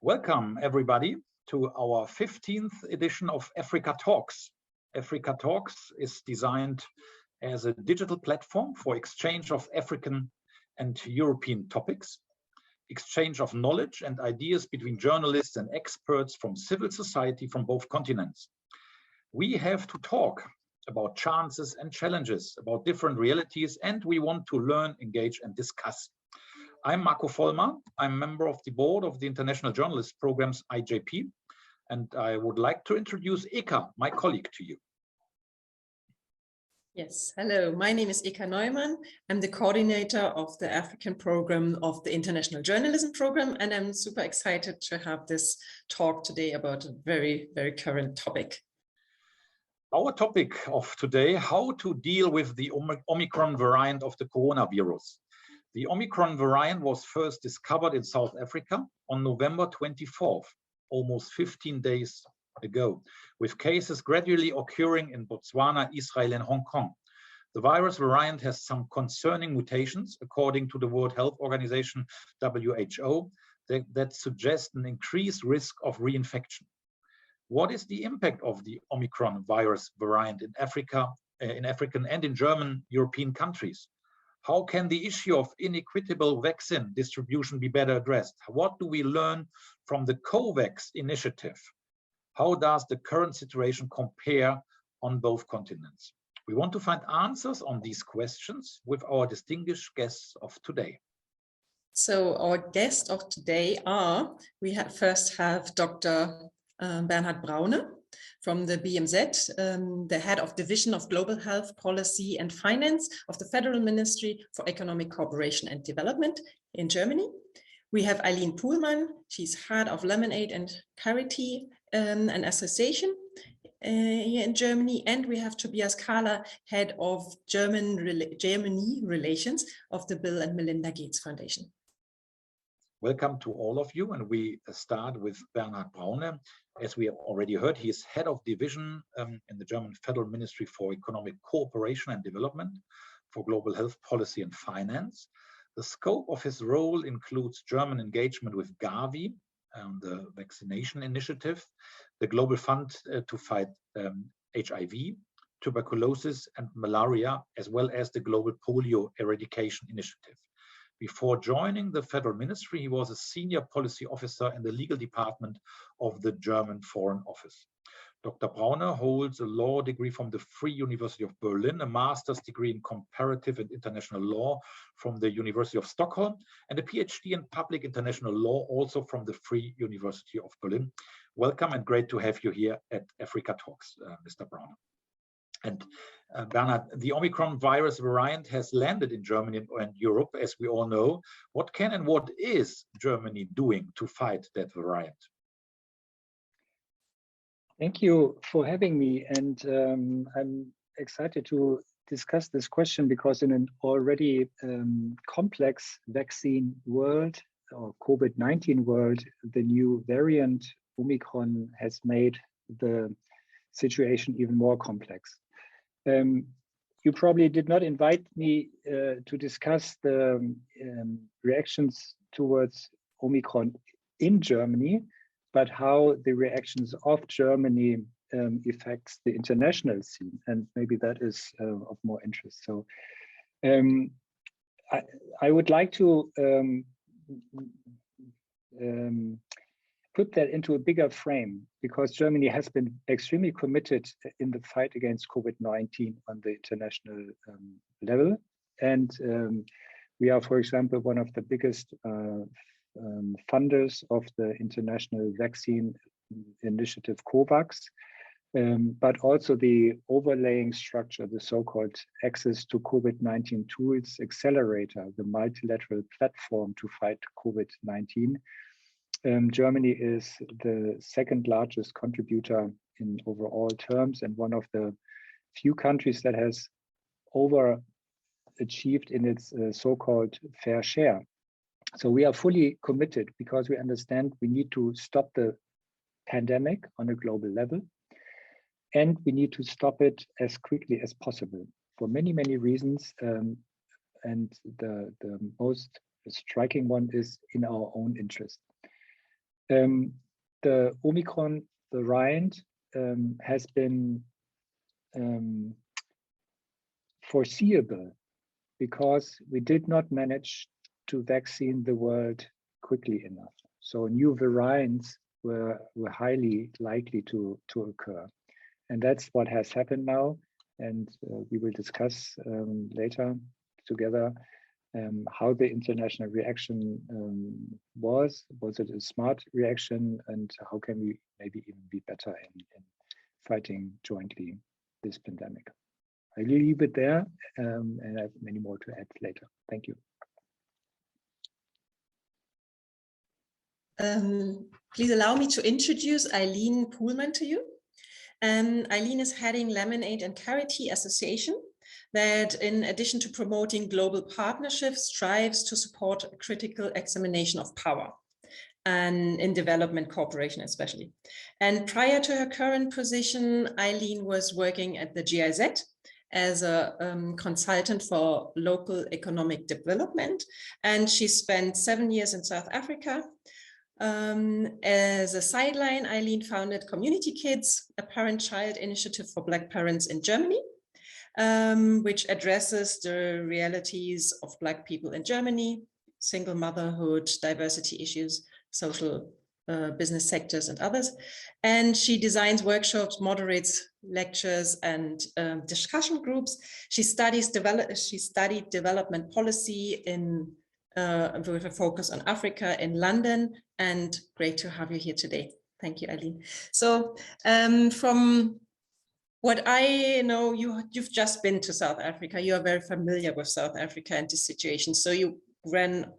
Welcome, everybody, to our 15th edition of AfricaTalks. AfricaTalks is designed as a digital platform for exchange of African and European topics, exchange of knowledge and ideas between journalists and experts from civil society from both continents. We have to talk about chances and challenges, about different realities, and we want to learn, engage, and discuss. I'm Marco Vollmer. I'm member of the board of the International Journalist Programs, IJP, and I would like to introduce Eka, my colleague, to you. Yes, hello, my name is Eka Neumann. I'm the coordinator of the African program of the International Journalism Program, and I'm super excited to have this talk today about a very, very current topic. Our topic of today, how to deal with the Omicron variant of the coronavirus. The Omicron variant was first discovered in South Africa on November 24th, almost 15 days ago, with cases gradually occurring in Botswana, Israel, and Hong Kong. The virus variant has some concerning mutations, according to the World Health Organization, WHO, that suggest an increased risk of reinfection. What is the impact of the Omicron virus variant in Africa, in African and in German European countries? How can the issue of inequitable vaccine distribution be better addressed? What do we learn from the COVAX initiative? How does the current situation compare on both continents? We want to find answers on these questions with our distinguished guests of today. So our guests of today are, first have Dr. Bernhard Braune from the BMZ, the head of Division of Global Health Policy and Finance of the Federal Ministry for Economic Cooperation and Development in Germany. We have Eileen Pohlmann, she's head of Lemonade and Charity, an association here in Germany. And we have Tobias Kahler, head of Germany relations of the Bill and Melinda Gates Foundation. Welcome to all of you, and we start with Bernhard Braune. As we have already heard, he is head of division in the German Federal Ministry for Economic Cooperation and Development for Global Health Policy and Finance. The scope of his role includes German engagement with Gavi, the vaccination initiative, the Global Fund to fight HIV, tuberculosis, and malaria, as well as the Global Polio Eradication Initiative. Before joining the Federal Ministry, he was a senior policy officer in the legal department of the German Foreign Office. Dr. Braune holds a law degree from the Free University of Berlin, a master's degree in comparative and international law from the University of Stockholm, and a PhD in public international law also from the Free University of Berlin. Welcome and great to have you here at AfricaTalks, Mr. Braune. And Bernhard, the Omicron virus variant has landed in Germany and Europe, as we all know. What can and what is Germany doing to fight that variant? Thank you for having me. And I'm excited to discuss this question because in an already complex vaccine world or COVID-19 world, the new variant Omicron has made the situation even more complex. You probably did not invite me to discuss the reactions towards Omicron in Germany, but how the reactions of Germany affects the international scene, and maybe that is of more interest. So I would like to put that into a bigger frame, because Germany has been extremely committed in the fight against COVID-19 on the international level. And we are, for example, one of the biggest funders of the international vaccine initiative COVAX, but also the overlaying structure, the so-called Access to COVID-19 Tools Accelerator, the multilateral platform to fight COVID-19. Germany is the second largest contributor in overall terms and one of the few countries that has overachieved in its so-called fair share. So we are fully committed because we understand we need to stop the pandemic on a global level, and we need to stop it as quickly as possible for many, many reasons. And the most striking one is in our own interest. The Omicron variant has been foreseeable because we did not manage to vaccine the world quickly enough. So new variants were highly likely to occur. And that's what has happened now. And we will discuss later together how the international reaction was. Was it a smart reaction? And how can we maybe even be better in fighting jointly this pandemic? I'll leave it there, and I have many more to add later. Thank you. Please allow me to introduce Eileen Poolman to you. Eileen is heading Lemonade and Charity Association that, in addition to promoting global partnerships, strives to support a critical examination of power, and in development cooperation especially. And prior to her current position, Eileen was working at the GIZ as a consultant for local economic development. And she spent 7 years in South Africa. As a sideline, Eileen founded Community Kids, a parent-child initiative for Black parents in Germany, which addresses the realities of Black people in Germany, single motherhood, diversity issues, social business sectors and others. And she designs workshops, moderates lectures and discussion groups. She studied development policy with a focus on Africa in London, and great to have you here today. Thank you, Eileen. So from what I know, you've just been to South Africa. You are very familiar with South Africa and the situation. So you ran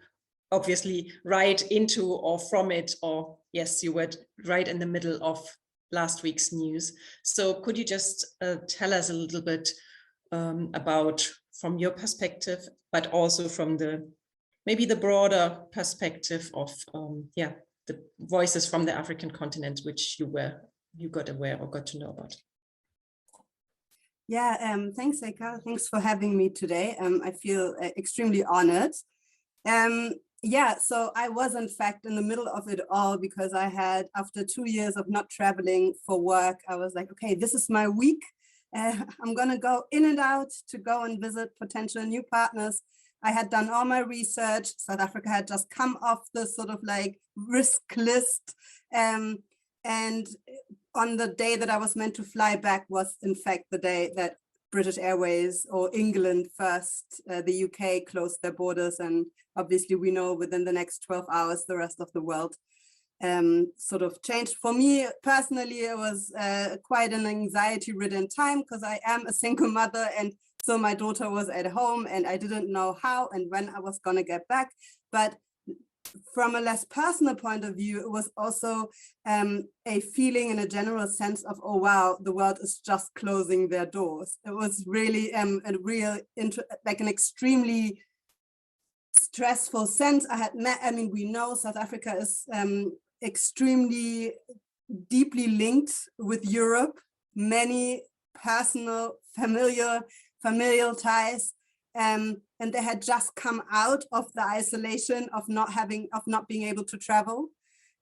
obviously right into or from it, or yes, you were right in the middle of last week's news. So could you just tell us a little bit about, from your perspective, but also from maybe the broader perspective of the voices from the African continent, which you got aware or got to know about? Yeah, thanks, Eka. Thanks for having me today. I feel extremely honored. Yeah, so I was in fact in the middle of it all because I had, after 2 years of not traveling for work, I was like, okay, this is my week. I'm gonna go in and out to go and visit potential new partners. I had done all my research. South Africa had just come off the sort of like risk list. And on the day that I was meant to fly back was in fact the day that British Airways, or England first, the UK closed their borders. And obviously we know within the next 12 hours, the rest of the world sort of changed. For me personally, it was quite an anxiety-ridden time because I am a single mother, and so my daughter was at home and I didn't know how and when I was gonna get back. But from a less personal point of view, it was also a feeling in a general sense of, oh wow, the world is just closing their doors. It was really like an extremely stressful sense. We know South Africa is extremely deeply linked with Europe, many personal, familial ties. And they had just come out of the isolation of not being able to travel.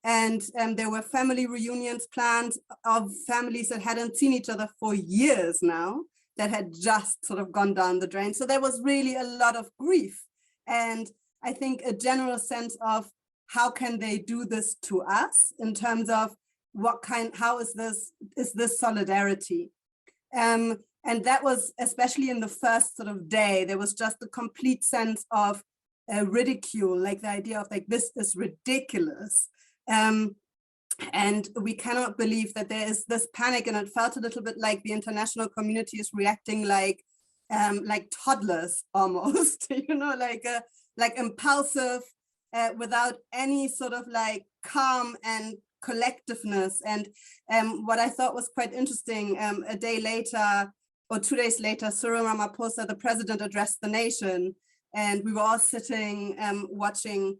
And there were family reunions planned of families that hadn't seen each other for years now, that had just sort of gone down the drain. So there was really a lot of grief. And I think a general sense of how can they do this to us in terms of how is this solidarity? And that was, especially in the first sort of day, there was just a complete sense of ridicule, like the idea of like, this is ridiculous. And we cannot believe that there is this panic, and it felt a little bit like the international community is reacting like toddlers almost, you know, like impulsive, without any sort of like calm and collectiveness. And what I thought was quite interesting, a day later, or 2 days later, Cyril Ramaphosa, the president, addressed the nation, and we were all sitting watching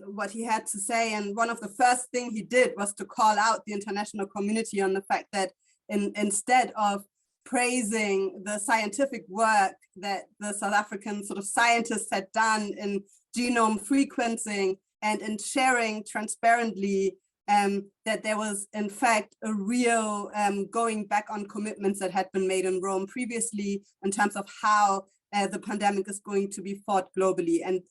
what he had to say. And one of the first things he did was to call out the international community on the fact that instead of praising the scientific work that the South African sort of scientists had done in genome frequencing, and in sharing transparently that there was in fact a real going back on commitments that had been made in Rome previously in terms of how the pandemic is going to be fought globally. And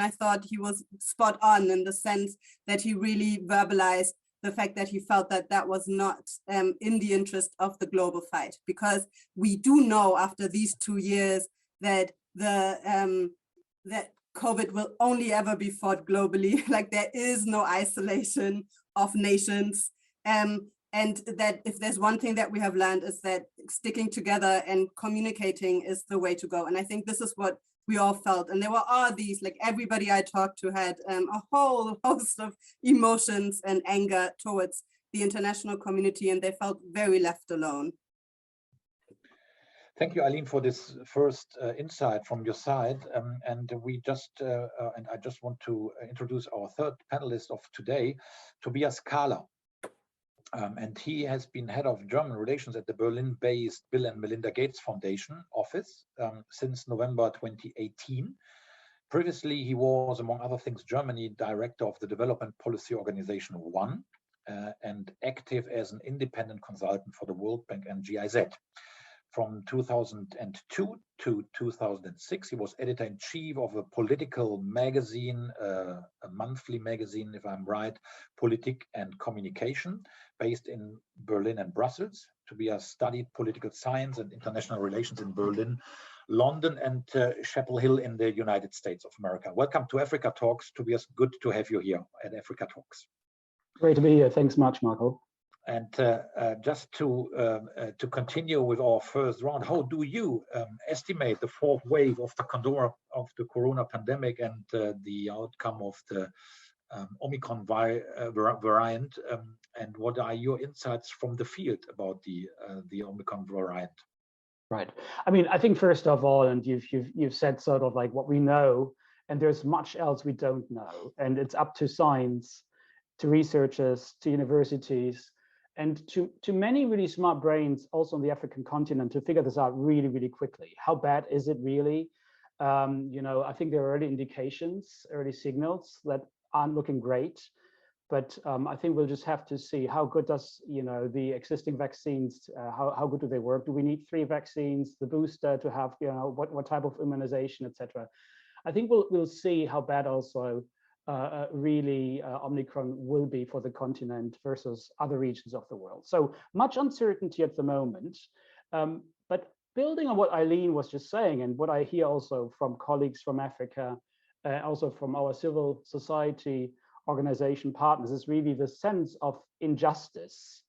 I thought he was spot on in the sense that he really verbalized the fact that he felt that that was not in the interest of the global fight, because we do know after these 2 years that that COVID will only ever be fought globally. Like there is no isolation of nations. And that if there's one thing that we have learned is that sticking together and communicating is the way to go. And I think this is what we all felt. And there were all these, like everybody I talked to had a whole host of emotions and anger towards the international community, and they felt very left alone. Thank you, Eileen, for this first insight from your side. And I just want to introduce our third panelist of today, Tobias Kahler. And he has been head of German relations at the Berlin-based Bill and Melinda Gates Foundation office since November 2018. Previously, he was, among other things, Germany director of the development policy organization ONE and active as an independent consultant for the World Bank and GIZ. From 2002 to 2006, he was editor-in-chief of a political magazine, a monthly magazine, if I'm right, Politik and Communication, based in Berlin and Brussels. Tobias studied political science and international relations in Berlin, London, and Chapel Hill in the United States of America. Welcome to Africa Talks. Tobias, good to have you here at Africa Talks. Great to be here. Thanks much, Marco. And just to continue with our first round, how do you estimate the fourth wave of the corona pandemic and the outcome of the Omicron variant? And what are your insights from the field about the Omicron variant? Right. I mean, I think first of all, and you've said sort of like what we know, and there's much else we don't know, and it's up to science, to researchers, to universities, and to many really smart brains also on the African continent to figure this out really, really quickly. How bad is it really? I think there are early indications, early signals that aren't looking great, but I think we'll just have to see how good does, the existing vaccines, how good do they work? Do we need 3 vaccines, the booster to have, what type of immunization, etc. I think we'll see how bad also really Omicron will be for the continent versus other regions of the world. So much uncertainty at the moment, but building on what Eileen was just saying and what I hear also from colleagues from Africa, also from our civil society organization partners, is really the sense of injustice.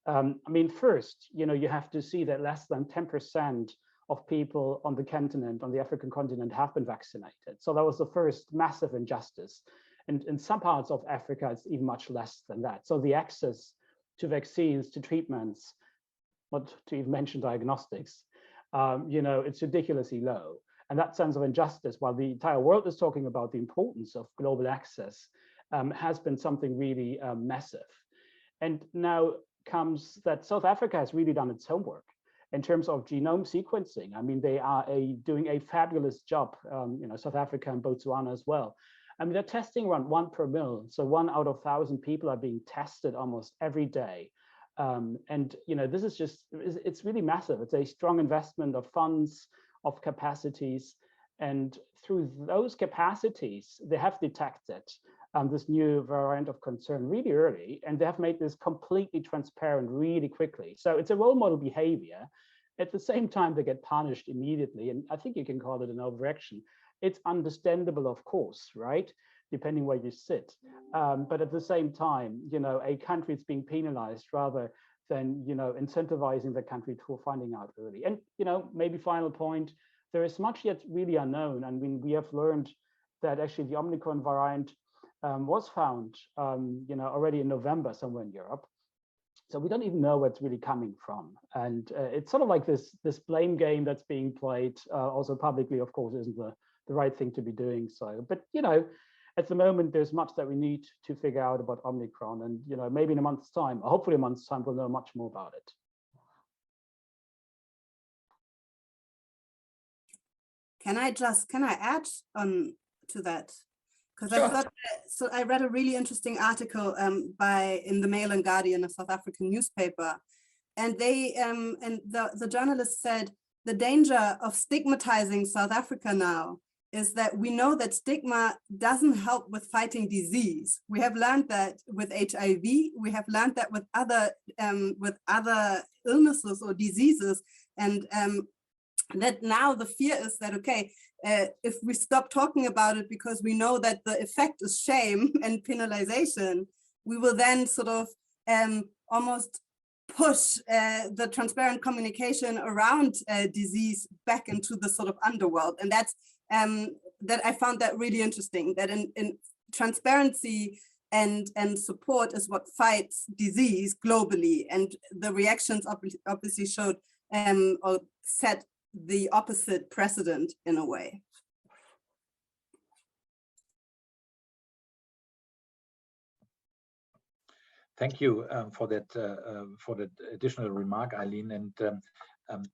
I mean, first, you have to see that less than 10% of people on the continent, on the African continent, have been vaccinated. So that was the first massive injustice. And in some parts of Africa, it's even much less than that. So the access to vaccines, to treatments, not to even mention diagnostics, it's ridiculously low. And that sense of injustice, while the entire world is talking about the importance of global access, has been something really massive. And now comes that South Africa has really done its homework in terms of genome sequencing. I mean, they are doing a fabulous job, South Africa and Botswana as well. I mean, they're testing around 1 per mil. So 1 out of 1,000 people are being tested almost every day. This is just, it's really massive. It's a strong investment of funds, of capacities. And through those capacities, they have detected this new variant of concern really early, and they have made this completely transparent really quickly. So it's a role model behavior. At the same time, they get punished immediately. And I think you can call it an overreaction. It's understandable, of course, right? Depending where you sit. But at the same time, a country is being penalized rather than, incentivizing the country to finding out early. And, maybe final point, there is much yet really unknown. I mean, we have learned that actually the Omicron variant was found, already in November somewhere in Europe. So we don't even know where it's really coming from. And it's sort of like this blame game that's being played also publicly, of course, isn't the right thing to be doing so. But, at the moment, there's much that we need to figure out about Omicron. And, maybe in a month's time, or hopefully a month's time, we'll know much more about it. Can I add on to that? Because I thought, so I read a really interesting article in the Mail and Guardian, a South African newspaper, and they and the journalist said the danger of stigmatizing South Africa now is that we know that stigma doesn't help with fighting disease. We have learned that with HIV, we have learned that with other illnesses or diseases, and that now the fear is that, okay, if we stop talking about it because we know that the effect is shame and penalization, we will then sort of almost push the transparent communication around disease back into the sort of underworld. And that's that I found that really interesting, that in transparency and support is what fights disease globally. And the reactions obviously showed or set the opposite precedent in a way. Thank you for that additional remark, Eileen. And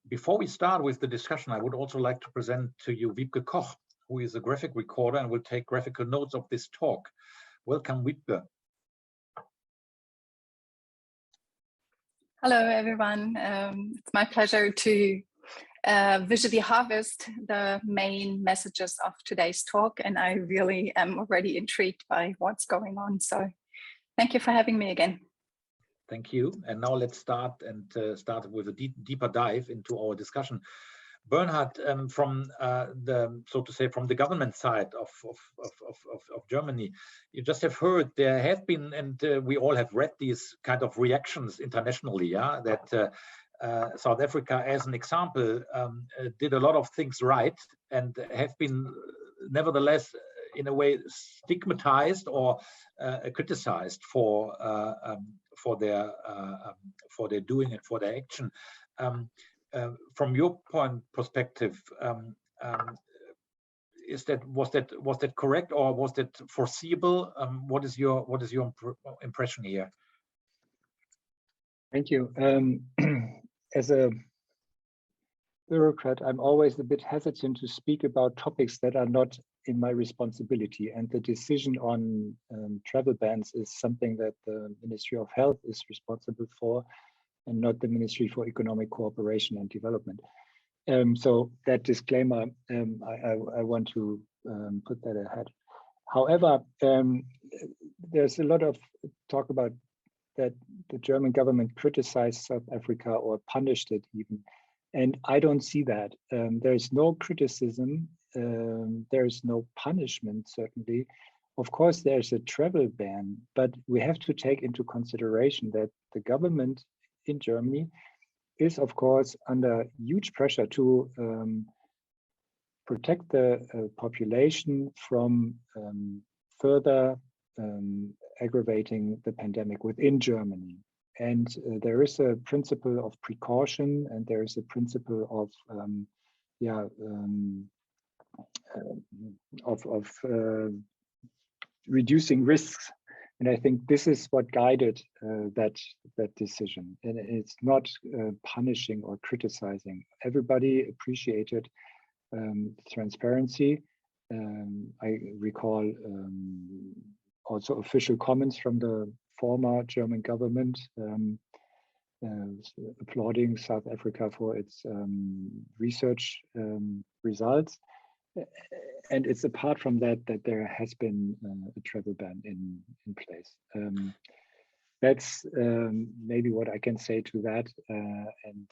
before we start with the discussion, I would also like to present to you Wiebke Koch, who is a graphic recorder and will take graphical notes of this talk. Welcome, Wiebke. Hello, everyone. It's my pleasure to visually harvest the main messages of today's talk, and I really am already intrigued by what's going on. So thank you for having me again. Thank you. And now let's start start with a deeper dive into our discussion. Bernhard, from from the government side of Germany, you just have heard there have been, and we all have read these kind of reactions internationally, yeah, that South Africa, as an example, did a lot of things right and have been nevertheless in a way stigmatized or criticized for their doing and for their action. From your perspective, was that correct, or was that foreseeable? What is your impression here? Thank you. As a bureaucrat, I'm always a bit hesitant to speak about topics that are not in my responsibility. And the decision on travel bans is something that the Ministry of Health is responsible for, and not the Ministry for Economic Cooperation and Development. So that disclaimer, I want to put that ahead. However, there's a lot of talk about that the German government criticized South Africa or punished it even. And I don't see that. There's no criticism, there's no punishment, certainly. Of course, there's a travel ban, but we have to take into consideration that the government in Germany is, of course, under huge pressure to protect the population from further aggravating the pandemic within Germany. And there is a principle of precaution, and there is a principle of reducing risks. And I think this is what guided that decision. And it's not punishing or criticizing. Everybody appreciated transparency. I recall also official comments from the former German government applauding South Africa for its research results. And it's apart from that there has been a travel ban in place. That's maybe what I can say to that. And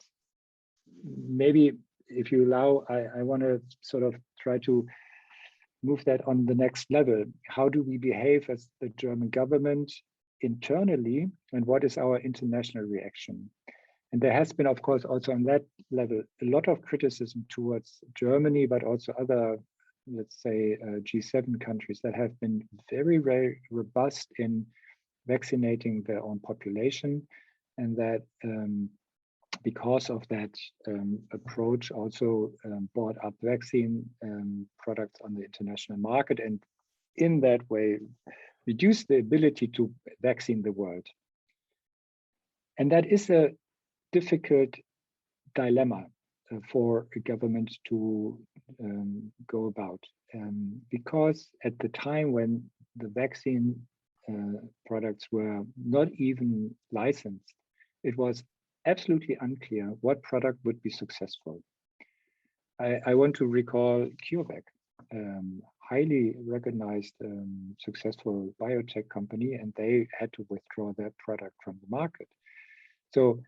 maybe, if you allow, I want to sort of try to move that on the next level. How do we behave as the German government internally, and what is our international reaction? And there has been, of course, also on that level, a lot of criticism towards Germany, but also other, let's say, G7 countries that have been very, very robust in vaccinating their own population, and that because of that approach also bought up vaccine products on the international market, and in that way reduce the ability to vaccine the world. And that is a difficult dilemma, for a government to go about. Because at the time when the vaccine products were not even licensed, it was absolutely unclear what product would be successful. I want to recall COVAX, highly recognized successful biotech company, and they had to withdraw their product from the market. So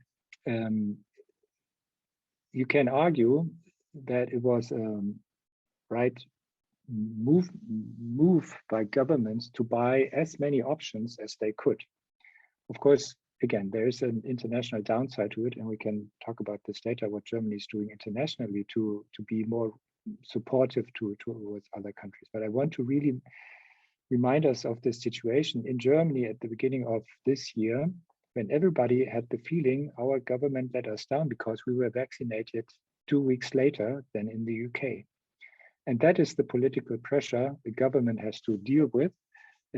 you can argue that it was right move by governments to buy as many options as they could. Of course, again, there is an international downside to it, and we can talk about this later, what Germany is doing internationally to be more supportive towards other countries. But I want to really remind us of this situation in Germany at the beginning of this year, when everybody had the feeling our government let us down because we were vaccinated 2 weeks later than in the UK. And that is the political pressure the government has to deal with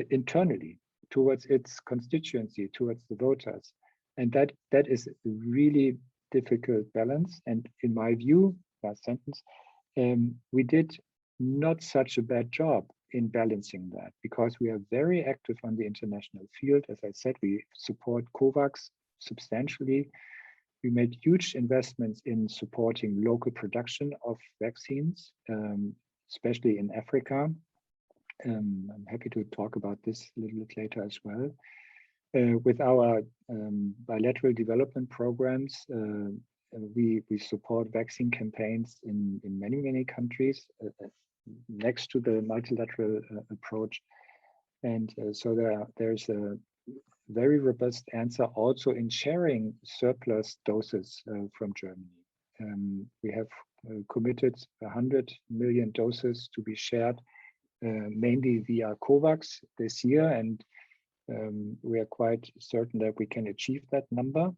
internally towards its constituency, towards the voters. And that is a really difficult balance. And in my view, last sentence, we did not such a bad job in balancing that, because we are very active on the international field. As I said, we support COVAX substantially. We made huge investments in supporting local production of vaccines, especially in Africa. I'm happy to talk about this a little bit later as well. With our bilateral development programs, we support vaccine campaigns in many countries next to the multilateral approach. And so there's a very robust answer also in sharing surplus doses from Germany. We have committed 100 million doses to be shared mainly via COVAX this year, and we are quite certain that we can achieve that number.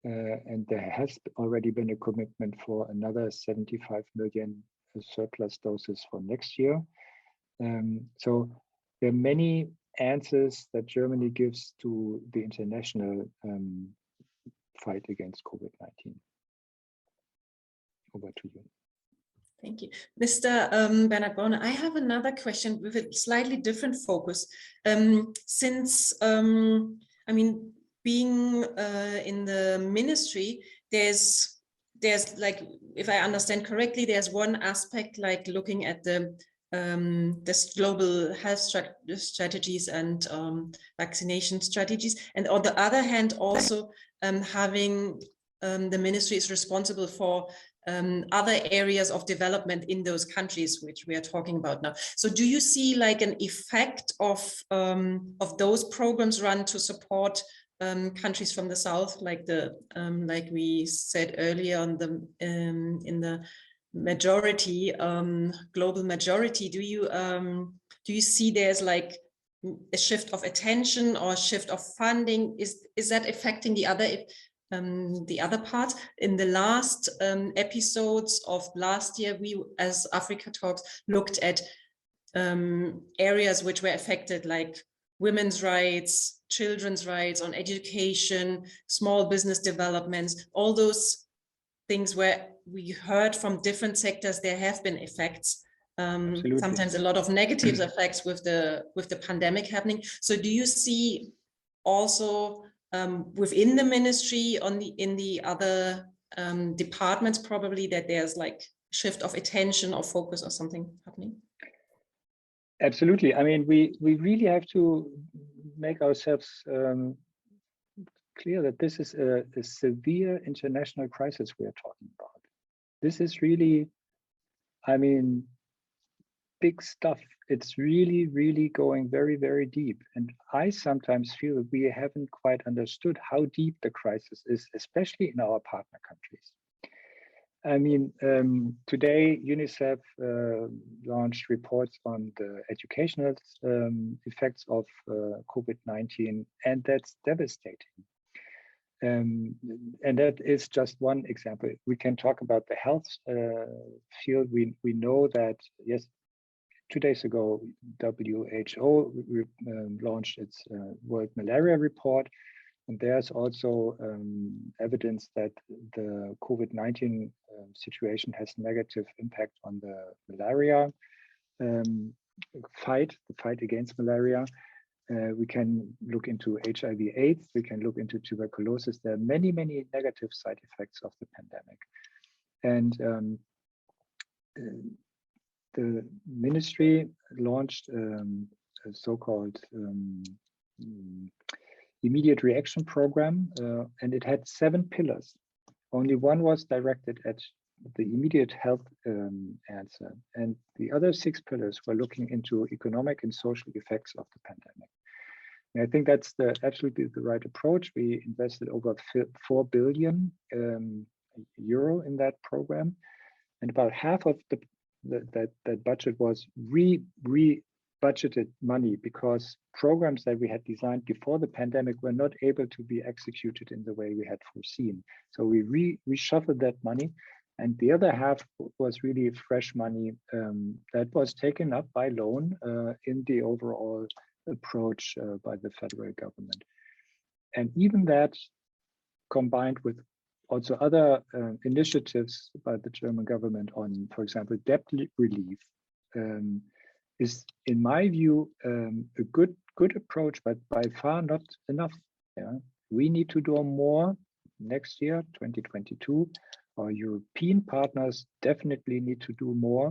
And there has already been a commitment for another 75 million surplus doses for next year. So there are many answers that Germany gives to the international fight against COVID-19. Over to you. Thank you. Mr. Bernhard Braune, I have another question with a slightly different focus. Since, I mean, being in the ministry, there's like, if I understand correctly, there's one aspect like looking at the this global health strategies and vaccination strategies, and on the other hand, also having the ministry is responsible for other areas of development in those countries which we are talking about now. So do you see like an effect of those programs run to support countries from the south, like the like we said earlier on the in the majority, global majority? Do you see there's like a shift of attention or a shift of funding? Is that affecting the other part? In the last episodes of last year, we as AfricaTalks looked at areas which were affected, like women's rights, children's rights, on education, small business developments, all those things where we heard from different sectors there have been effects, sometimes a lot of negative effects with the pandemic happening. So do you see also within the ministry in the other departments probably that there's like shift of attention or focus or something happening? Absolutely. I mean, we really have to make ourselves clear that this is a severe international crisis we are talking about. This is really, I mean, big stuff. It's really, really going very, very deep. And I sometimes feel that we haven't quite understood how deep the crisis is, especially in our partner countries. I mean, today UNICEF launched reports on the educational effects of COVID-19, and that's devastating. And that is just one example. We can talk about the health field. We know that, yes, 2 days ago, WHO launched its World Malaria Report. And there's also evidence that the COVID-19 situation has negative impact on the malaria fight against malaria. We can look into HIV/AIDS, we can look into tuberculosis. There are many, many negative side effects of the pandemic. And the ministry launched a so-called immediate reaction program, and it had 7 pillars. Only one was directed at the immediate health answer, and the other 6 pillars were looking into economic and social effects of the pandemic. And I think that's absolutely the right approach. We invested over 4 billion euro in that program, and about half of that budget was budgeted money because programs that we had designed before the pandemic were not able to be executed in the way we had foreseen. So we reshuffled that money, and the other half was really fresh money that was taken up by loan in the overall approach by the federal government. And even that, combined with also other initiatives by the German government on, for example, debt relief, is, in my view, a good approach, but by far not enough. Yeah, we need to do more next year, 2022. Our European partners definitely need to do more.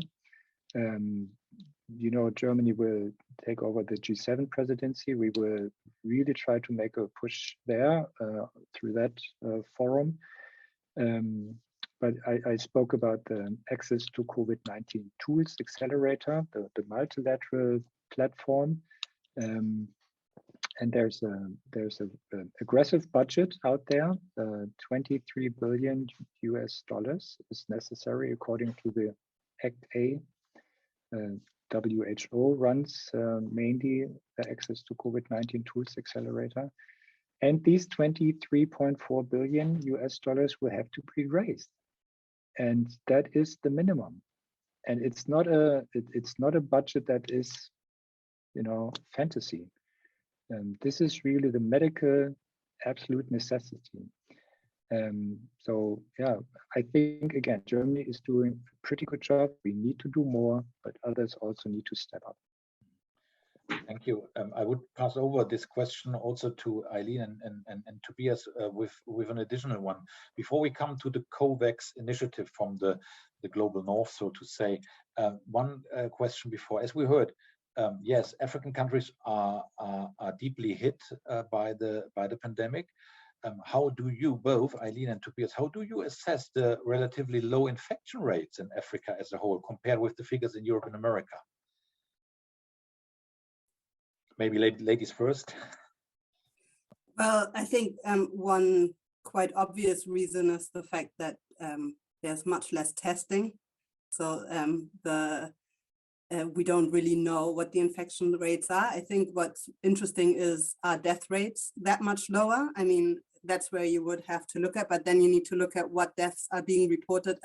You know, Germany will take over the G7 presidency. We will really try to make a push there through that forum. But I spoke about the access to COVID-19 tools accelerator, the multilateral platform, and there's a aggressive budget out there. $23 billion is necessary according to the Act A. WHO runs mainly the access to COVID-19 tools accelerator. And these $23.4 billion will have to be raised. And that is the minimum. And it's not a budget that is, you know, fantasy. This is really the medical absolute necessity. So yeah, I think again, Germany is doing a pretty good job. We need to do more, but others also need to step up. Thank you. I would pass over this question also to Eileen and Tobias with an additional one. Before we come to the COVAX initiative from the global north, so to say, one question before. As we heard, yes, African countries are deeply hit by the pandemic. How do you both, Eileen and Tobias, how do you assess the relatively low infection rates in Africa as a whole compared with the figures in Europe and America? Maybe ladies first. Well, I think one quite obvious reason is the fact that there's much less testing. So we don't really know what the infection rates are. I think what's interesting is our death rates that much lower. I mean, that's where you would have to look at, but then you need to look at what deaths are being reported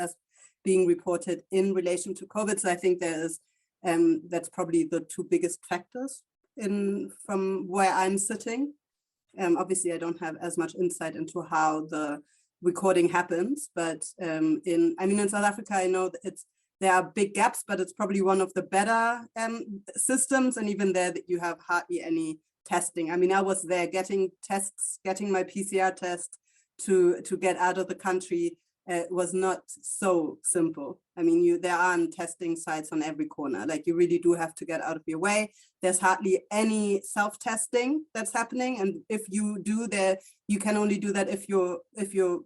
in relation to COVID. So I think that's probably the 2 biggest factors from where I'm sitting. Obviously, I don't have as much insight into how the recording happens, but in South Africa, I know that there are big gaps, but it's probably one of the better systems, and even there that you have hardly any testing. I mean, I was there getting my PCR test to get out of the country. Was not so simple. I mean, there aren't testing sites on every corner. Like, you really do have to get out of your way. There's hardly any self-testing that's happening, and if you do that, you can only do that if you're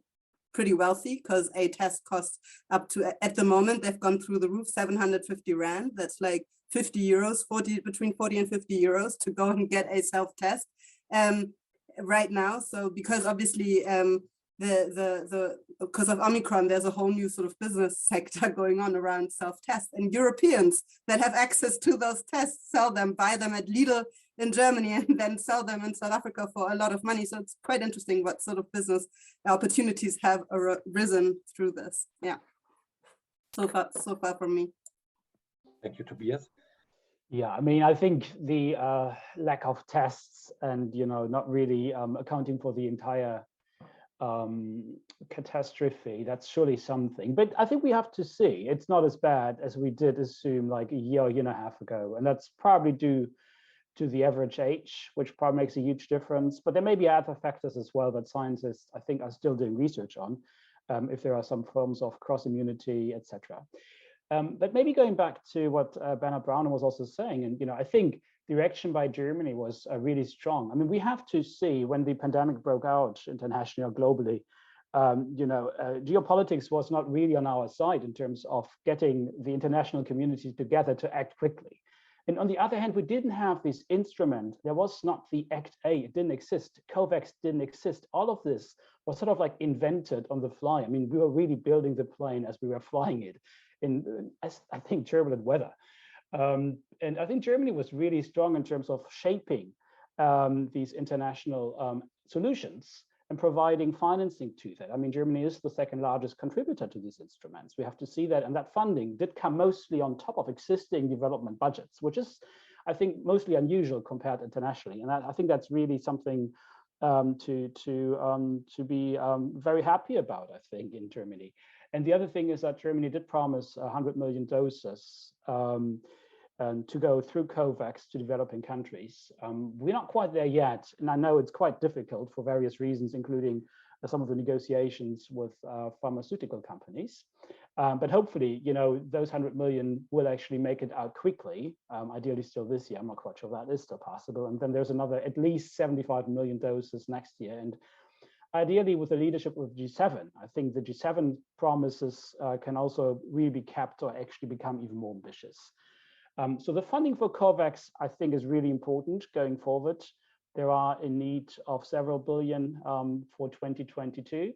pretty wealthy, because a test costs up to, at the moment, they've gone through the roof, 750 Rand. That's like 50 euros, between 40 and 50 euros to go and get a self-test right now. So because obviously because of Omicron, there's a whole new sort of business sector going on around self-tests, and Europeans that have access to those tests buy them at Lidl in Germany, and then sell them in South Africa for a lot of money. So it's quite interesting what sort of business opportunities have arisen through this. Yeah. So far from me. Thank you, Tobias. Yeah, I mean, I think the lack of tests and, not really accounting for the entire catastrophe, that's surely something. But I think we have to see it's not as bad as we did assume like a year and a half ago. And that's probably due to the average age, which probably makes a huge difference. But there may be other factors as well that scientists, I think, are still doing research on, if there are some forms of cross-immunity, etc. But maybe going back to what Bernhard Brauner was also saying, and I think the reaction by Germany was really strong. I mean, we have to see when the pandemic broke out internationally or globally, geopolitics was not really on our side in terms of getting the international community together to act quickly. And on the other hand, we didn't have this instrument. There was not the Act A, it didn't exist. COVAX didn't exist. All of this was sort of like invented on the fly. I mean, we were really building the plane as we were flying it in, I think, turbulent weather. And I think Germany was really strong in terms of shaping these international solutions and providing financing to that. I mean, Germany is the second largest contributor to these instruments. We have to see that, and that funding did come mostly on top of existing development budgets, which is, I think, mostly unusual compared internationally. And I think that's really something to be very happy about, I think, in Germany. And the other thing is that Germany did promise 100 million doses to go through COVAX to developing countries. We're not quite there yet, and I know it's quite difficult for various reasons, including some of the negotiations with pharmaceutical companies. But hopefully, those 100 million will actually make it out quickly, ideally still this year. I'm not quite sure that is still possible. And then there's another at least 75 million doses next year. And ideally, with the leadership of G7, I think the G7 promises can also really be kept or actually become even more ambitious. So the funding for COVAX, I think, is really important going forward. There are in need of several billion for 2022.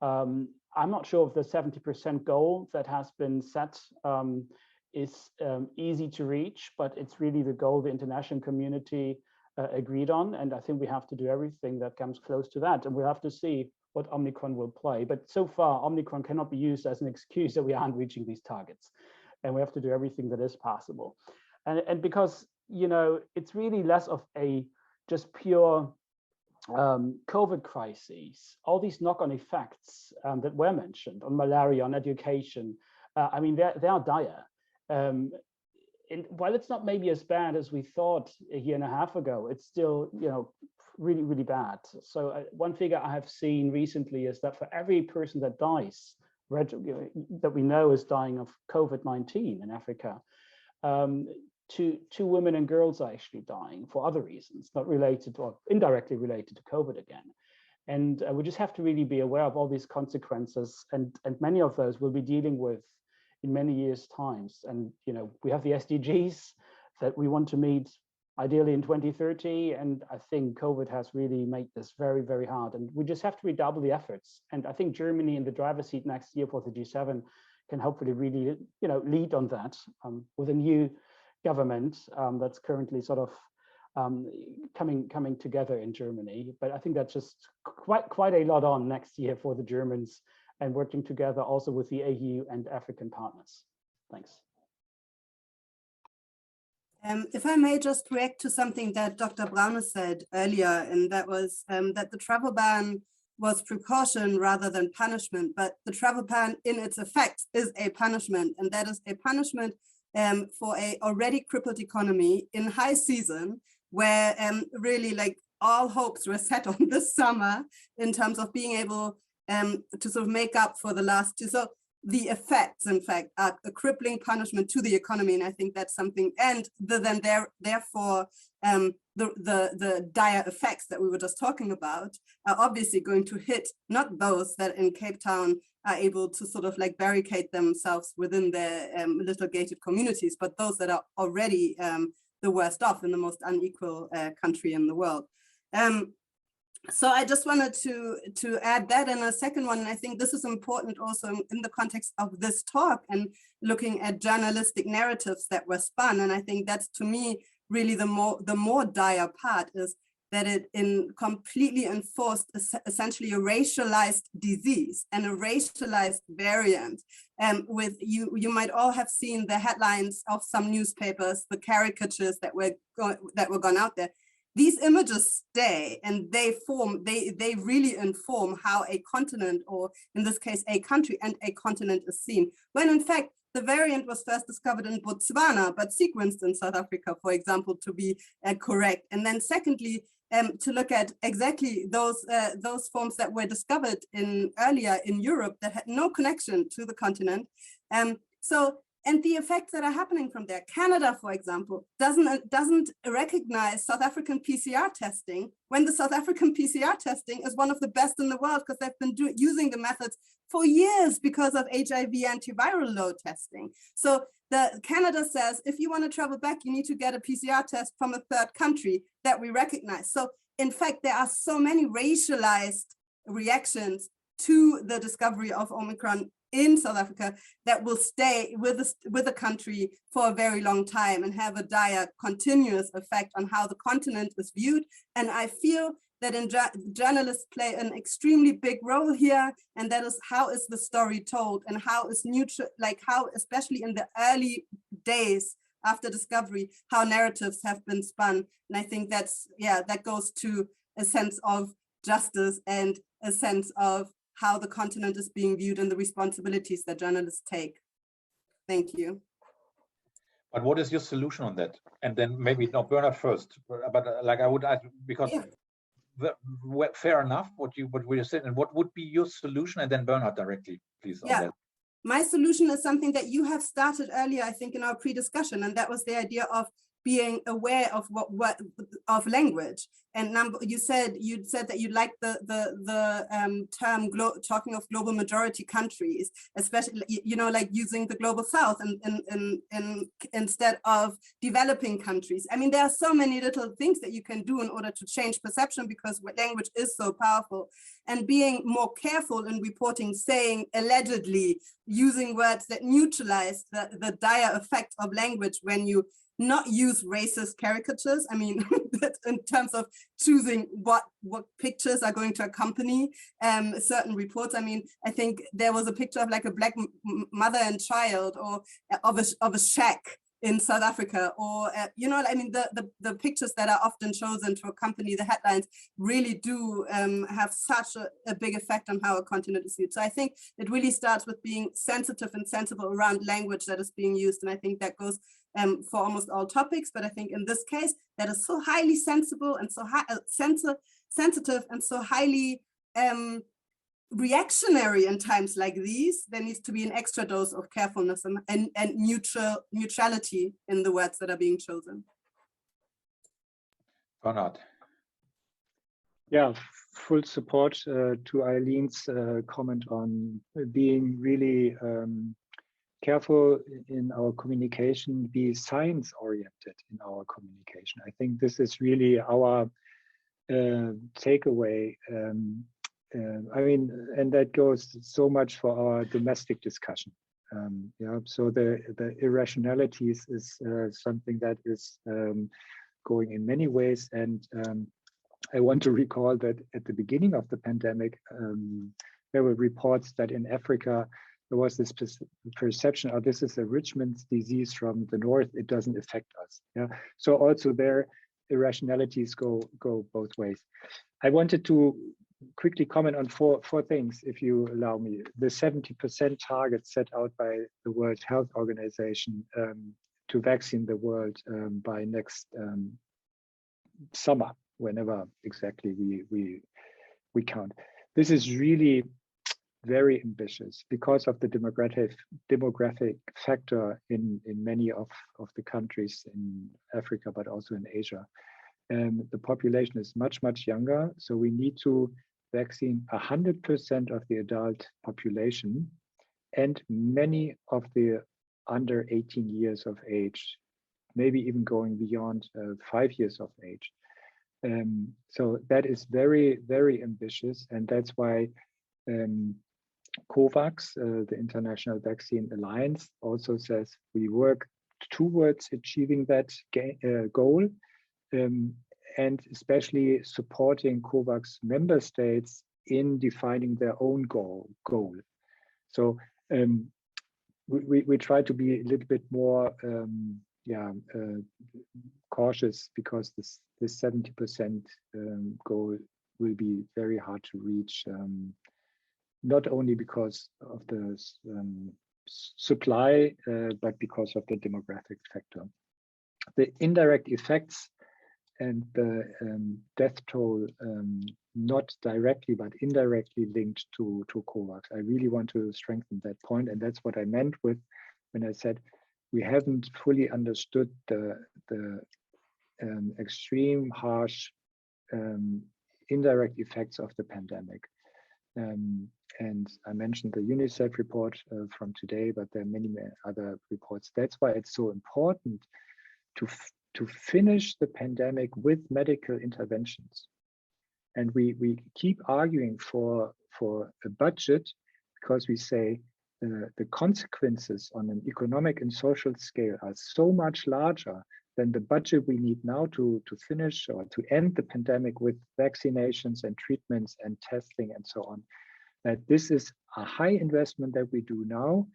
I'm not sure if the 70% goal that has been set is easy to reach, but it's really the goal the international community agreed on. And I think we have to do everything that comes close to that. And we'll have to see what Omicron will play. But so far, Omicron cannot be used as an excuse that we aren't reaching these targets. And we have to do everything that is possible. And because, it's really less of a just pure COVID crises, all these knock-on effects that were mentioned on malaria, on education, I mean, they are dire. And while it's not maybe as bad as we thought a year and a half ago, it's still, really, really bad. So one figure I have seen recently is that for every person that dies, that we know is dying of COVID-19 in Africa, two women and girls are actually dying for other reasons, not related or indirectly related to COVID again. And we just have to really be aware of all these consequences, and many of those we'll be dealing with in many years' times. And we have the SDGs that we want to meet ideally in 2030, and I think COVID has really made this very, very hard, and we just have to redouble the efforts. And I think Germany in the driver's seat next year for the G7 can hopefully really, lead on that with a new government that's currently sort of coming together in Germany. But I think that's just quite a lot on next year for the Germans, and working together also with the EU and African partners. Thanks. If I may just react to something that Dr. Brauner said earlier, and that was that the travel ban was precaution rather than punishment, but the travel ban in its effects is a punishment, and that is a punishment for a already crippled economy in high season, where really like all hopes were set on this summer in terms of being able to sort of make up for the last two. So the effects, in fact, are a crippling punishment to the economy, and I think that's something. And therefore, the dire effects that we were just talking about are obviously going to hit not those that in Cape Town are able to sort of like barricade themselves within their little gated communities, but those that are already the worst off in the most unequal country in the world. So I just wanted to add that. And a second one, and I think this is important also in the context of this talk and looking at journalistic narratives that were spun. And I think that's, to me, really the more dire part is that it completely enforced essentially a racialized disease and a racialized variant. With you might all have seen the headlines of some newspapers, the caricatures that were gone out there. These images stay, and they really inform how a continent, or in this case, a country and a continent, is seen. When in fact, the variant was first discovered in Botswana, but sequenced in South Africa, for example, to be correct. And then secondly, to look at exactly those forms that were discovered earlier in Europe that had no connection to the continent. And the effects that are happening from there. Canada, for example, doesn't recognize South African PCR testing, when the South African PCR testing is one of the best in the world, because they've been using the methods for years because of HIV antiviral load testing. So Canada says, if you want to travel back, you need to get a PCR test from a third country that we recognize. So in fact, there are so many racialized reactions to the discovery of Omicron in South Africa that will stay with the country for a very long time and have a dire continuous effect on how the continent is viewed. And I feel that journalists play an extremely big role here, and that is how is the story told, and how is how, especially in the early days after discovery, how narratives have been spun. And I think that goes to a sense of justice and a sense of how the continent is being viewed and the responsibilities that journalists take. Thank you. But what is your solution on that? And then maybe not Bernard first, but like I would ask, because fair enough what you said, and what would be your solution? And then Bernard directly, please. On that. My solution is something that you have started earlier, I think, in our pre-discussion, and that was the idea of being aware of of language. And you said that you like the term talking of global majority countries, especially like using the global south and instead of developing countries. I mean, there are so many little things that you can do in order to change perception, because language is so powerful. And being more careful in reporting, saying allegedly, using words that neutralize the dire effect of language when you not use racist caricatures. I mean, in terms of choosing what pictures are going to accompany certain reports. I mean, I think there was a picture of like a black mother and child, or of a shack in South Africa, or I mean, the pictures that are often chosen to accompany the headlines really do have such a big effect on how a continent is viewed. So I think it really starts with being sensitive and sensible around language that is being used, and I think that goes for almost all topics. But I think in this case, that is so highly sensible and so sensitive and so highly reactionary in times like these, there needs to be an extra dose of carefulness and neutrality in the words that are being chosen. Bernard. Yeah, full support to Eileen's comment on being really careful in our communication, be science-oriented in our communication. I think this is really our takeaway. I mean, and that goes so much for our domestic discussion. So the irrationalities is something that is going in many ways. And I want to recall that at the beginning of the pandemic, there were reports that in Africa, there was this perception, oh, this is a Richmond's disease from the north, it doesn't affect us. Yeah. So also there, irrationalities go both ways. I wanted to quickly comment on four things, if you allow me. The 70% target set out by the World Health Organization to vaccine the world by next summer, whenever exactly we count. This is really very ambitious because of the demographic factor in many of the countries in Africa, but also in Asia. And the population is much younger, so we need to vaccine 100% of the adult population and many of the under 18 years of age, maybe even going beyond 5 years of age. So that is very ambitious, and that's why COVAX, the International Vaccine Alliance, also says we work towards achieving that goal. and especially supporting COVAX member states in defining their own goal. So we try to be a little bit more cautious, because this 70% goal will be very hard to reach, not only because of the supply, but because of the demographic factor. The indirect effects and the death toll, not directly but indirectly linked to COVAX. I really want to strengthen that point, and that's what I meant with when I said we haven't fully understood the extreme harsh indirect effects of the pandemic. And I mentioned the UNICEF report from today, but there are many other reports. That's why it's so important to finish the pandemic with medical interventions. And we keep arguing for a budget, because we say the consequences on an economic and social scale are so much larger than the budget we need now to finish or to end the pandemic with vaccinations and treatments and testing and so on. That this is a high investment that we do now,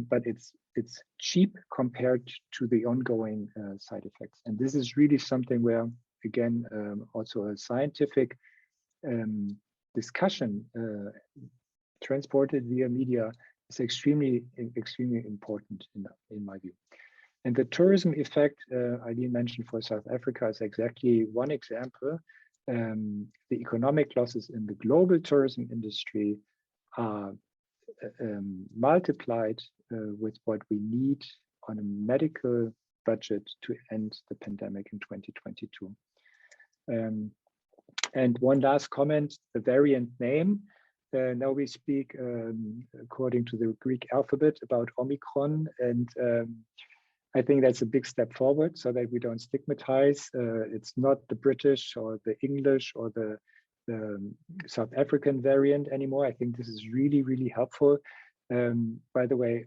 but it's cheap compared to the ongoing side effects. And this is really something where, again, also a scientific discussion transported via media is extremely important in my view. And the tourism effect Eileen mentioned for South Africa is exactly one example. The economic losses in the global tourism industry are multiplied with what we need on a medical budget to end the pandemic in 2022. And one last comment, the variant name. Now we speak according to the Greek alphabet about Omicron, and I think that's a big step forward so that we don't stigmatize. It's not the British or the English or the South African variant anymore. I think this is really, really helpful. By the way,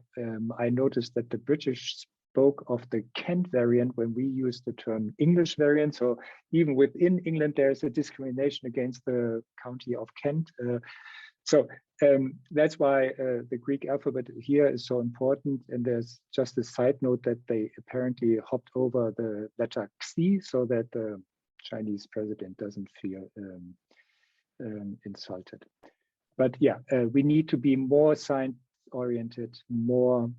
I noticed that the British spoke of the Kent variant when we use the term English variant. So even within England, there's a discrimination against the county of Kent. So that's why the Greek alphabet here is so important. And there's just a side note that they apparently hopped over the letter Xi so that the Chinese president doesn't feel insulted. But yeah, we need to be more science-oriented, more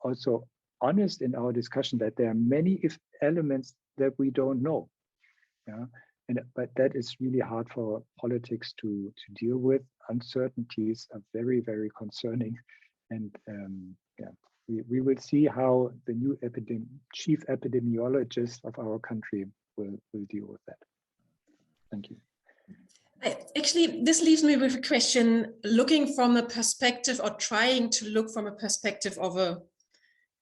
also honest in our discussion that there are many elements that we don't know. Yeah. But that is really hard for politics to deal with. Uncertainties are very, very concerning. And yeah, we will see how the new chief epidemiologist of our country will deal with that. Thank you. Actually, this leaves me with a question, looking from a perspective or trying to look from a perspective of a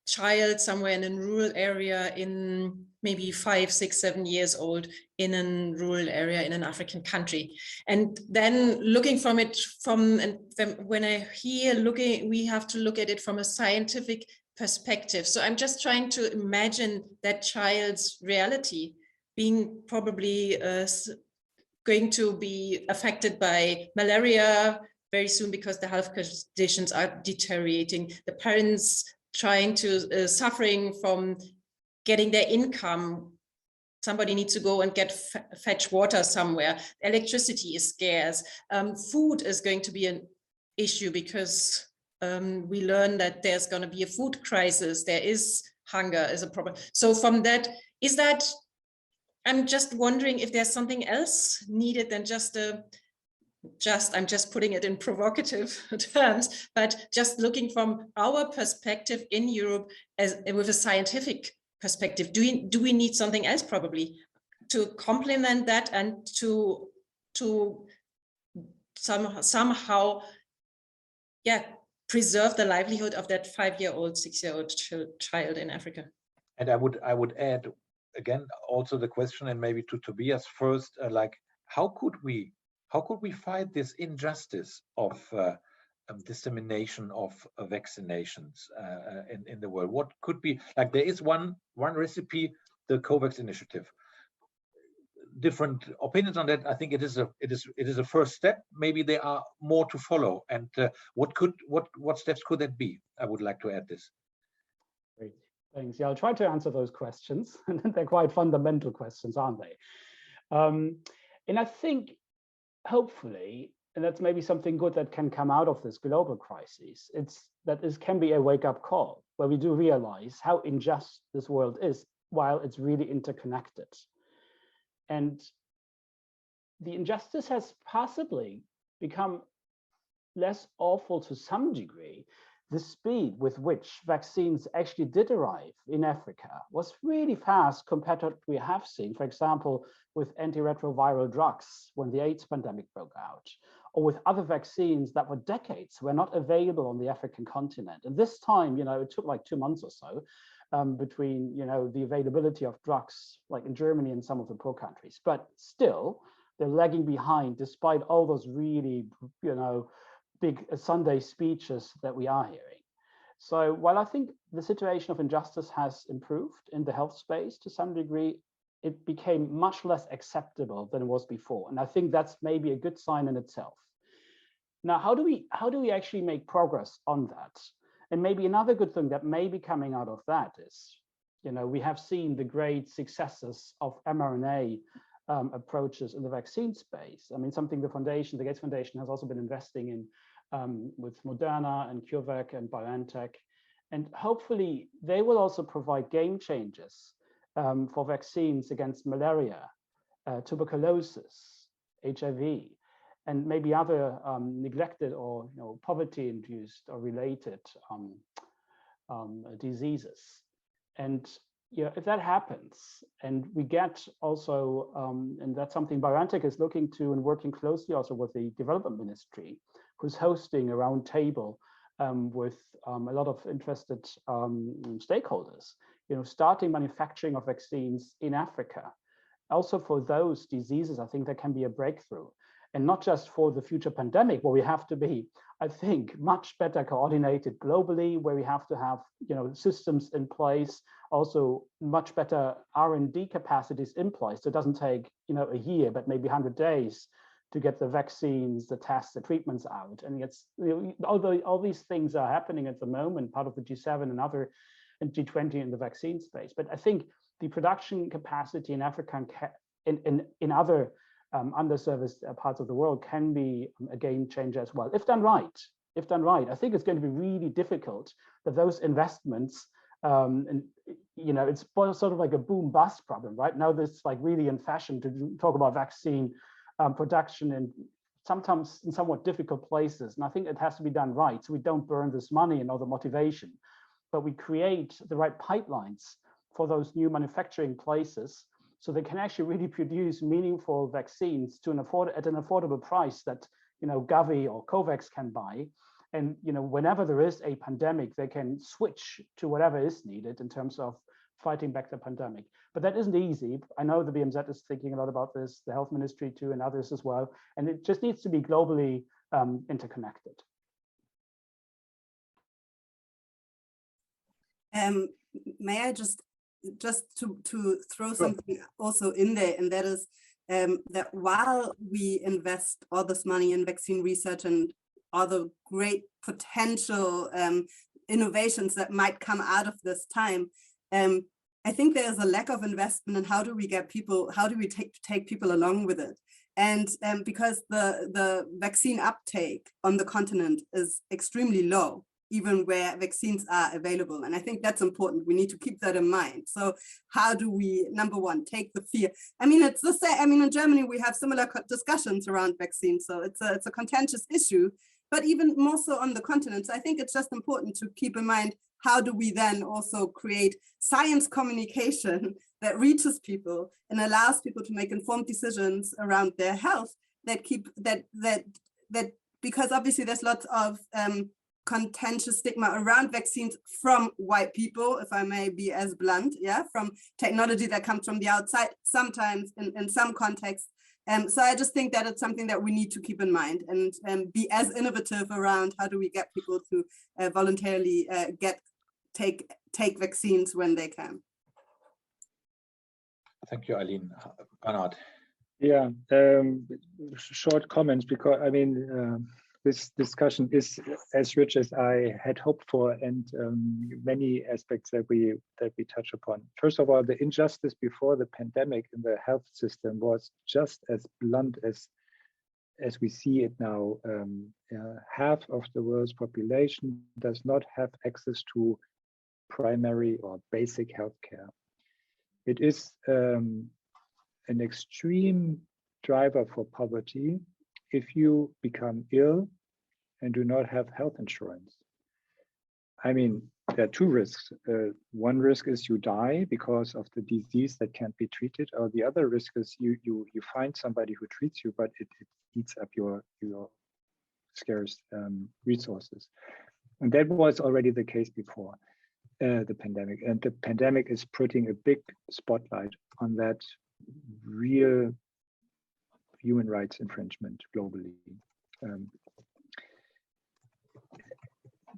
child somewhere in a rural area in maybe 5, 6, 7 years old in a rural area in an African country. And then looking from it when I hear we have to look at it from a scientific perspective. So I'm just trying to imagine that child's reality being probably going to be affected by malaria very soon because the health conditions are deteriorating. The parents trying to suffering from getting their income. Somebody needs to go and fetch water somewhere. Electricity is scarce. Food is going to be an issue because we learn that there's going to be a food crisis. There is hunger is a problem. So from that, I'm just wondering if there's something else needed than I'm just putting it in provocative terms, but just looking from our perspective in Europe with a scientific perspective, do we need something else probably to complement that and to somehow preserve the livelihood of that 5-year-old, 6-year-old child in Africa? And I would add again also the question, and maybe to Tobias first, like how could we fight this injustice of dissemination of vaccinations in the world? What could be, like, there is one recipe, the COVAX initiative. different opinions on that. I think it is a first step. Maybe there are more to follow. And what steps could that be? I would like to add this. Great, thanks. Yeah, I'll try to answer those questions. They're quite fundamental questions, aren't they? And I think, hopefully, and that's maybe something good that can come out of this global crisis, it's that this can be a wake-up call where we do realize how unjust this world is while it's really interconnected. And the injustice has possibly become less awful to some degree. The speed with which vaccines actually did arrive in Africa was really fast compared to what we have seen, for example, with antiretroviral drugs when the AIDS pandemic broke out, or with other vaccines that were decades were not available on the African continent. And this time, it took like 2 months or so between, the availability of drugs, like in Germany and some of the poor countries. But still, they're lagging behind despite all those really, big Sunday speeches that we are hearing. So while I think the situation of injustice has improved in the health space to some degree, it became much less acceptable than it was before. And I think that's maybe a good sign in itself. Now, how do we actually make progress on that? And maybe another good thing that may be coming out of that is, we have seen the great successes of mRNA approaches in the vaccine space. I mean, something the Gates Foundation has also been investing in with Moderna and COVAX and BioNTech. And hopefully they will also provide game changers for vaccines against malaria, tuberculosis, HIV, and maybe other neglected or poverty-induced or related diseases. And if that happens, and we get also, and that's something BioNTech is looking to and working closely also with the development ministry, who's hosting a round table with a lot of interested stakeholders, starting manufacturing of vaccines in Africa. Also for those diseases, I think there can be a breakthrough. And not just for the future pandemic, where we have to be, I think, much better coordinated globally, where we have to have, systems in place, also much better R&D capacities in place. So it doesn't take, a year, but maybe 100 days to get the vaccines, the tests, the treatments out. And it's, although all these things are happening at the moment, part of the G7 and G20 in the vaccine space. But I think the production capacity in Africa and in other underserviced parts of the world can be a game changer as well, if done right. I think it's going to be really difficult that those investments, it's sort of like a boom bust problem, right? Now this like really in fashion to talk about vaccine production and sometimes in somewhat difficult places. And I think it has to be done right, so we don't burn this money and all the motivation, but we create the right pipelines for those new manufacturing places, so they can actually really produce meaningful vaccines at an affordable price that Gavi or COVAX can buy. And whenever there is a pandemic, they can switch to whatever is needed in terms of fighting back the pandemic. But that isn't easy. I know the BMZ is thinking a lot about this, the health ministry too, and others as well. And it just needs to be globally interconnected. May I just to throw something also in there, and that is that while we invest all this money in vaccine research and all the great potential innovations that might come out of this time, I think there's a lack of investment in how do we take people along with it. And because the vaccine uptake on the continent is extremely low, even where vaccines are available. And I think that's important. We need to keep that in mind. So how do we, number one, take the fear? I mean, it's the same. I mean, in Germany, we have similar discussions around vaccines. So it's a contentious issue, but even more so on the continent. So I think it's just important to keep in mind, how do we then also create science communication that reaches people and allows people to make informed decisions around their health that because obviously there's lots of contentious stigma around vaccines from white people, if I may be as blunt, from technology that comes from the outside, sometimes in some contexts. So I just think that it's something that we need to keep in mind and be as innovative around how do we get people to voluntarily take vaccines when they can. Thank you, Eileen. Bernhard. Yeah, short comments, because I mean, this discussion is as rich as I had hoped for, and many aspects that we touch upon. First of all, the injustice before the pandemic in the health system was just as blunt as we see it now. Half of the world's population does not have access to primary or basic health care. It is an extreme driver for poverty if you become ill and do not have health insurance. I mean, there are two risks. One risk is you die because of the disease that can't be treated, or the other risk is you find somebody who treats you, but it eats up your scarce resources. And that was already the case before the pandemic. And the pandemic is putting a big spotlight on that real human rights infringement globally.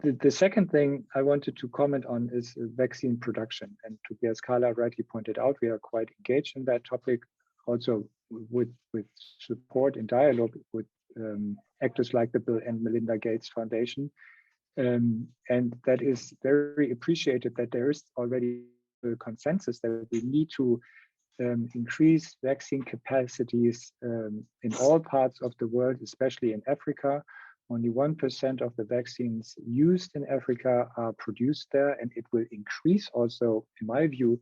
The second thing I wanted to comment on is vaccine production. And Tobias Kahler rightly pointed out, we are quite engaged in that topic, also with support and dialogue with actors like the Bill and Melinda Gates Foundation. And that is very appreciated, that there is already a consensus that we need to increase vaccine capacities in all parts of the world, especially in Africa. Only 1% of the vaccines used in Africa are produced there, and it will increase also, in my view,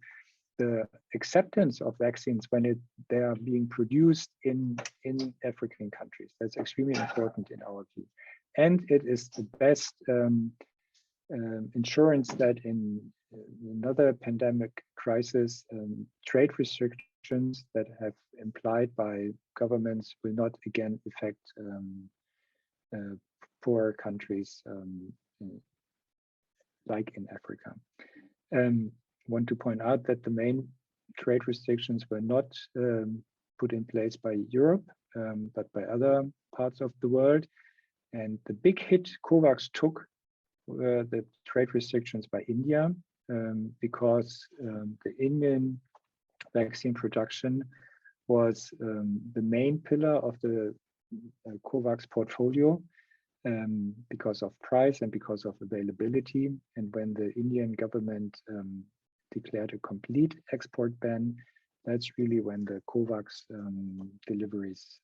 the acceptance of vaccines when they are being produced in African countries. That's extremely important in our view. And it is the best insurance that in another pandemic crisis, trade restrictions that have implied by governments will not again affect poor countries like in Africa. Want to point out that the main trade restrictions were not put in place by Europe, but by other parts of the world. And the big hit COVAX took were the trade restrictions by India, because the Indian vaccine production was the main pillar of the COVAX portfolio, because of price and because of availability. And when the Indian government declared a complete export ban, that's really when the COVAX deliveries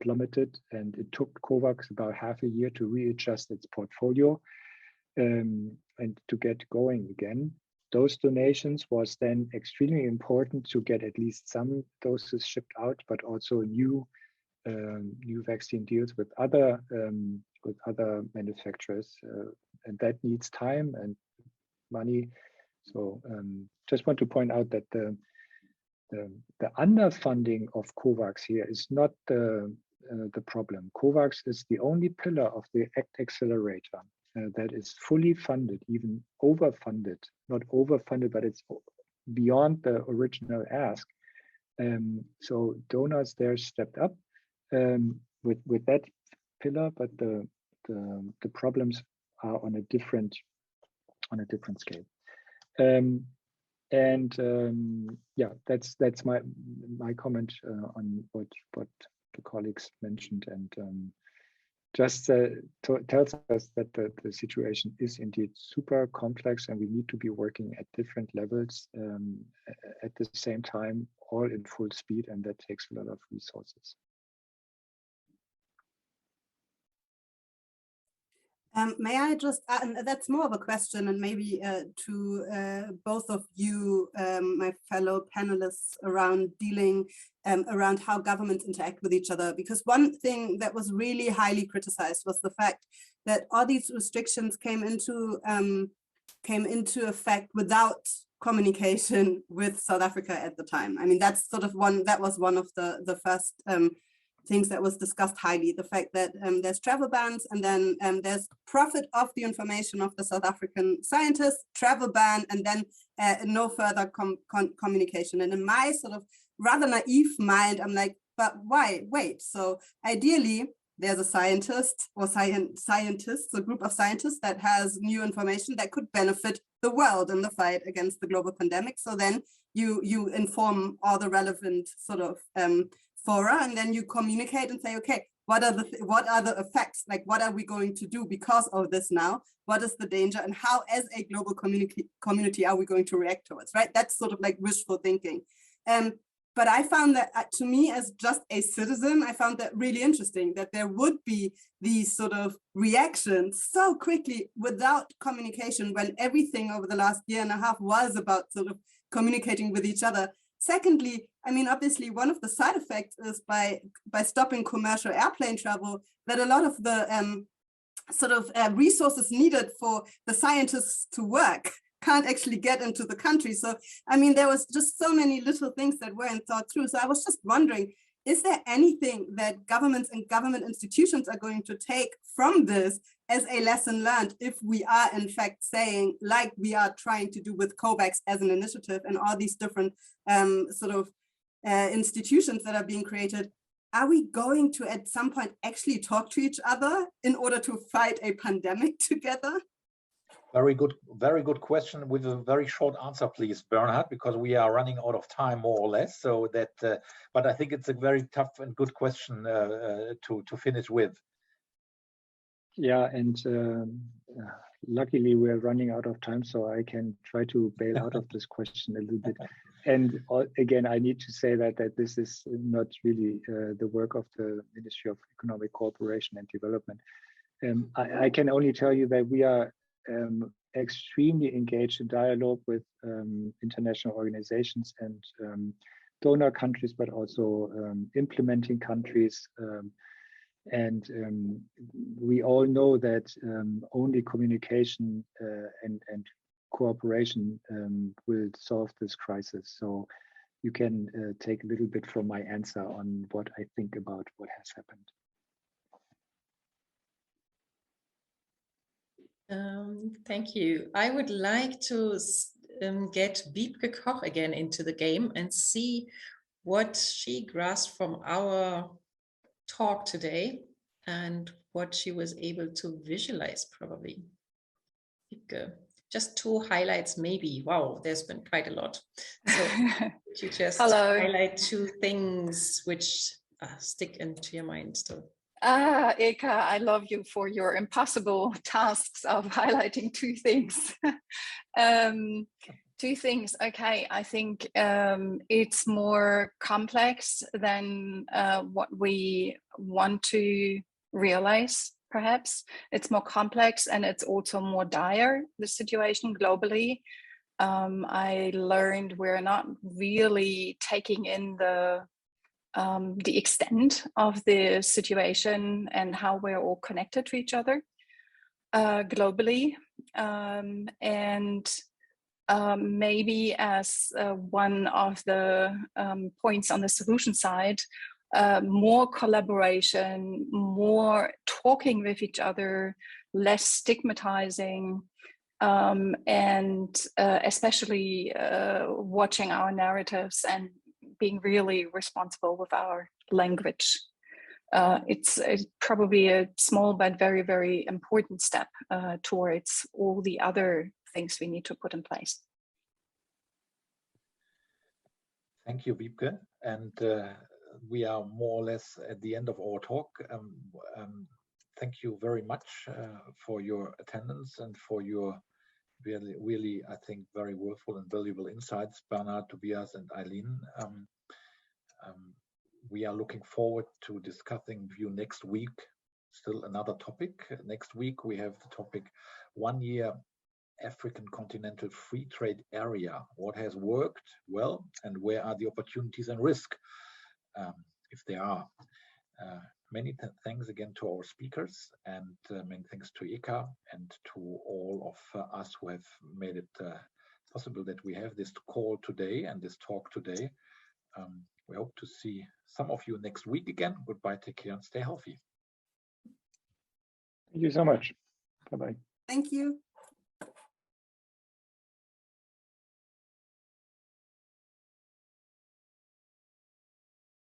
plummeted, and it took COVAX about half a year to readjust its portfolio and to get going again. Those donations was then extremely important to get at least some doses shipped out, but also new vaccine deals with other manufacturers, and that needs time and money. So just want to point out that the underfunding of COVAX here is not the problem. COVAX is the only pillar of the ACT accelerator that is fully funded, even overfunded, not overfunded, but it's beyond the original ask. So donors there stepped up with that pillar, but the problems are on a different scale. Yeah, that's my comment on what the colleagues mentioned, and just tells us that the situation is indeed super complex, and we need to be working at different levels at the same time, all in full speed, and that takes a lot of resources. May I just, that's more of a question, and maybe to both of you, my fellow panelists, around dealing around how governments interact with each other. Because one thing that was really highly criticized was the fact that all these restrictions came into effect without communication with South Africa at the time. I mean, that's sort of that was one of the first things that was discussed highly, the fact that there's travel bans, and then there's profit of the information of the South African scientists, travel ban, and then no further communication. And in my sort of rather naive mind, I'm like, but why? Wait, so ideally, there's a scientist or scientists, a group of scientists that has new information that could benefit the world in the fight against the global pandemic. So then you inform all the relevant sort of fora, and then you communicate and say, okay, what are the effects? Like, what are we going to do because of this now? What is the danger, and how, as a global community, are we going to react to it? Right? That's sort of like wishful thinking. But I found that, to me, as just a citizen, I found that really interesting, that there would be these sort of reactions so quickly without communication, when everything over the last year and a half was about sort of communicating with each other. Secondly, I mean, obviously, one of the side effects is by stopping commercial airplane travel, that a lot of the resources needed for the scientists to work can't actually get into the country. So, I mean, there was just so many little things that weren't thought through. So I was just wondering, is there anything that governments and government institutions are going to take from this as a lesson learned, if we are in fact saying, like we are trying to do with COVAX as an initiative and all these different institutions that are being created, are we going to at some point actually talk to each other in order to fight a pandemic together? Very good question with a very short answer, please, Bernhard, because we are running out of time, more or less. So that, but I think it's a very tough and good question to finish with. Yeah, and luckily we're running out of time, so I can try to bail out of this question a little bit. And again, I need to say that this is not really the work of the Ministry of Economic Cooperation and Development. I can only tell you that we are extremely engaged in dialogue with international organizations and donor countries, but also implementing countries. And we all know that only communication and cooperation will solve this crisis. So you can take a little bit from my answer on what I think about what has happened. Thank you. I would like to get Wiebke Koch again into the game and see what she grasped from our talk today and what she was able to visualize, probably. Wiebke, just 2 highlights, maybe. Wow, there's been quite a lot. So could you just highlight 2 things which stick into your mind still? Eka, I love you for your impossible tasks of highlighting 2 things. 2 things. Okay, I think it's more complex than what we want to realize, perhaps. It's more complex, and it's also more dire, the situation globally. I learned we're not really taking in the extent of the situation and how we're all connected to each other globally. Maybe as one of the points on the solution side, more collaboration, more talking with each other, less stigmatizing, and especially watching our narratives and being really responsible with our language. It's probably a small but very, very important step towards all the other things we need to put in place. Thank you, Wiebke. And we are more or less at the end of our talk. Thank you very much for your attendance and for your really, I think, very worthwhile and valuable insights, Bernhard, Tobias, and Eileen. We are looking forward to discussing with you next week. Still another topic. Next week we have the topic 1 year African continental free trade area. What has worked well, and where are the opportunities and risk, if there are. Many thanks again to our speakers, and many thanks to Eka and to all of us who have made it possible that we have this call today and this talk today. We hope to see some of you next week again. Goodbye, take care, and stay healthy. Thank you so much. Bye-bye. Thank you.